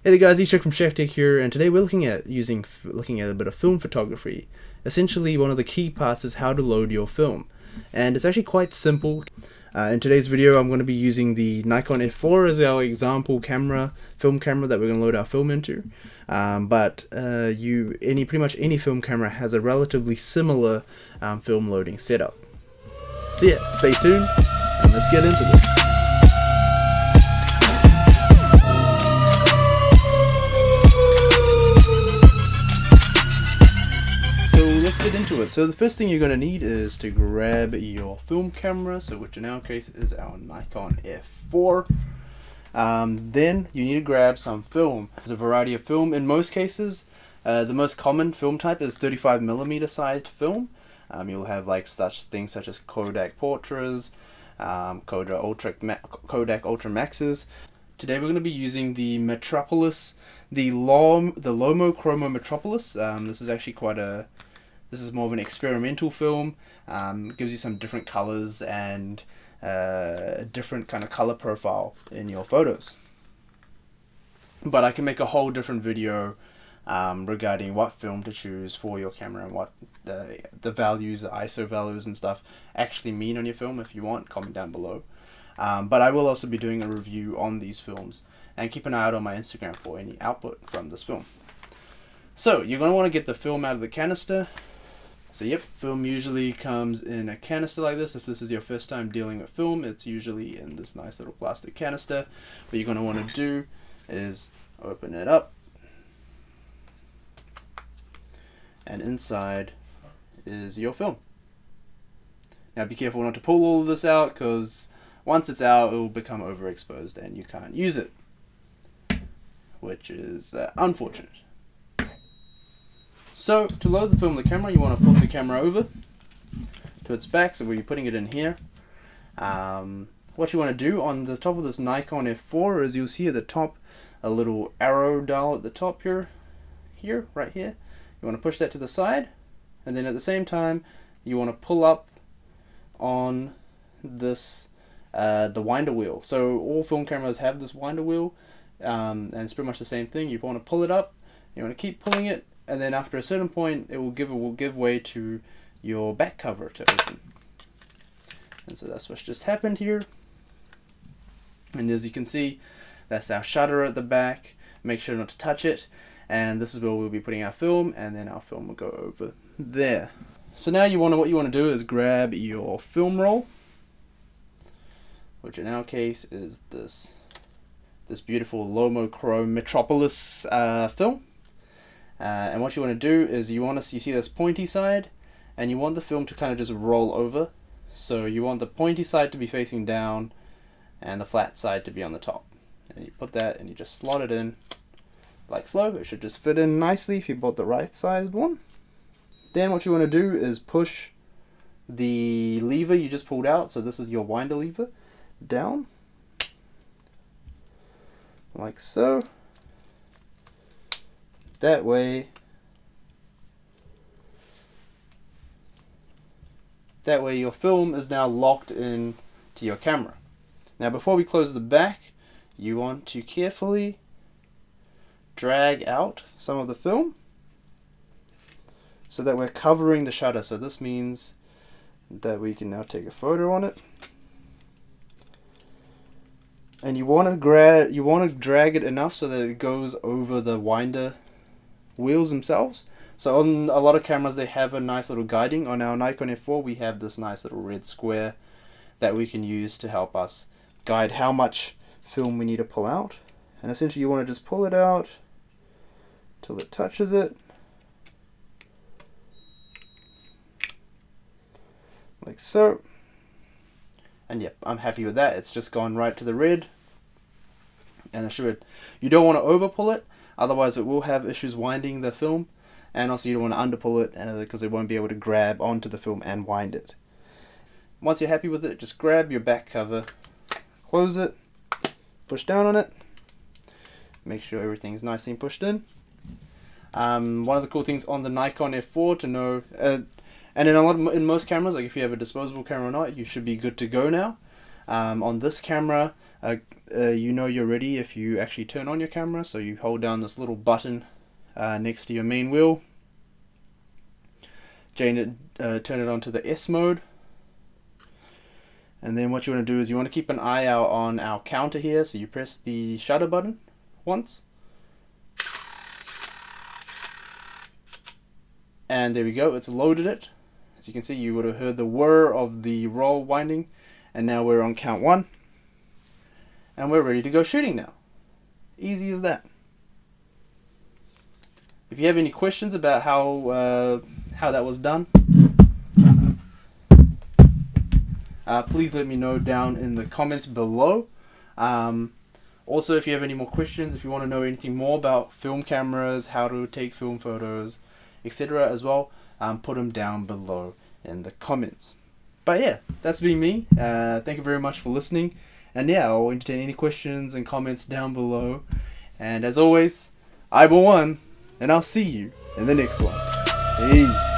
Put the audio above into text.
Hey there guys, Shaqtech from Shaqtech here, and today we're looking at a bit of film photography. Essentially, one of the key parts is how to load your film, and it's actually quite simple. In today's video, I'm going to be using the Nikon F4 as our example film camera that we're going to load our film into. Pretty much any film camera has a relatively similar film loading setup. So yeah, stay tuned, and let's get into this. Let's get into it. So the first thing you're going to need is to grab your film camera, which in our case is our Nikon F4. Then you need to grab some film. There's a variety of film. In most cases, the most common film type is 35mm sized film. You'll have such things such as Kodak Portras, Kodak Ultra Maxes. Today we're going to be using the Metropolis, the Lomo Chromo Metropolis. This is actually This is more of an experimental film. Gives you some different colors and a different kind of color profile in your photos. But I can make a whole different video regarding what film to choose for your camera and what the values, the ISO values and stuff actually mean on your film. If you want, comment down below. But I will also be doing a review on these films, and keep an eye out on my Instagram for any output from this film. So you're going to want to get the film out of the canister. So yep, film usually comes in a canister like this. If this is your first time dealing with film, it's usually in this nice little plastic canister. What you're going to want to do is open it up, and inside is your film. Now be careful not to pull all of this out, because once it's out it will become overexposed and you can't use it, which is unfortunate. So, to load the film on the camera, you want to flip the camera over to its back, so where you're putting it in here. What you want to do on the top of this Nikon F4 is you'll see at the top a little arrow dial at the top here, right here. You want to push that to the side, and then at the same time, you want to pull up on this, the winder wheel. So all film cameras have this winder wheel, and it's pretty much the same thing. You want to pull it up, you want to keep pulling it, and then after a certain point it will give way to your back cover to open. And so that's what's just happened here. And as you can see, that's our shutter at the back. Make sure not to touch it, and this is where we'll be putting our film, and then our film will go over there. So now what you want to do is grab your film roll, which in our case is this beautiful Lomo Chromo Metropolis film. And what you want to do is you see this pointy side, and you want the film to kind of just roll over. So you want the pointy side to be facing down and the flat side to be on the top. And you put that and you just slot it in like so. It should just fit in nicely if you bought the right sized one. Then what you want to do is push the lever you just pulled out. So this is your winder lever, down like so. That way your film is now locked in to your camera. Now before we close the back, you want to carefully drag out some of the film so that we're covering the shutter. So this means that we can now take a photo on it. And you want to drag it enough so that it goes over the winder wheels themselves. So on a lot of cameras they have a nice little guiding. On our Nikon F4 we have this nice little red square that we can use to help us guide how much film we need to pull out. And essentially you want to just pull it out till it touches it, like so. And yep, I'm happy with that. It's just gone right to the red. And you don't want to over pull it, otherwise it will have issues winding the film, and also you don't want to under pull it because it won't be able to grab onto the film and wind it. Once you're happy with it, just grab your back cover, close it, push down on it, make sure everything's nicely pushed in. One of the cool things on the Nikon F4 to know, and in most cameras, like if you have a disposable camera or not, you should be good to go now. On this camera, You know you're ready if you actually turn on your camera. So you hold down this little button next to your main wheel, turn it onto the S mode, and then what you want to do is you want to keep an eye out on our counter here. So you press the shutter button once, and there we go, it's loaded it. As you can see, you would have heard the whir of the roll winding, and now we're on count 1, and we're ready to go shooting now. Easy as that. If you have any questions about how that was done, please let me know down in the comments below. Also, if you have any more questions, if you want to know anything more about film cameras, how to take film photos, etc. as well, put them down below in the comments. But yeah, that's been me. Thank you very much for listening. And yeah, I'll entertain any questions and comments down below. And as always, Eyeball1, and I'll see you in the next one. Peace.